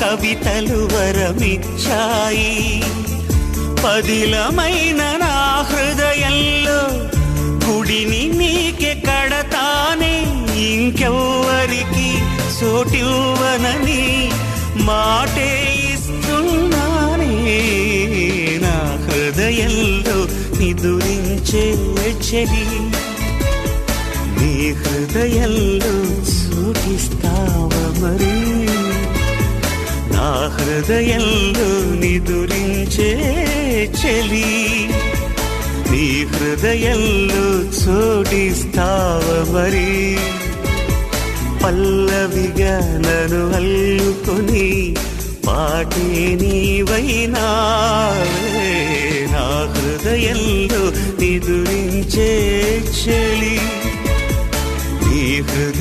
కవితలు వరమిచ్చాయి. పదిలమైన నా హృదయంలో గుడిని నీకే కడతానే, ఇంకెవ్వరికి చోటివ్వనని మాటే ఇస్తున్నానే. నా హృదయంలో నిదురించే చెలి, నీ హృదయంలో చోటిస్తావా మరి? నా హృదయంలో నిదురించే చెలి, నీ హృదయంలో చోటిస్తావా మరి? పల్లవిగా నన్ను అల్లుకొని పాటే నీవైనావే. నా హృదయంలో నిదురించే చెలి, నీ హృదయ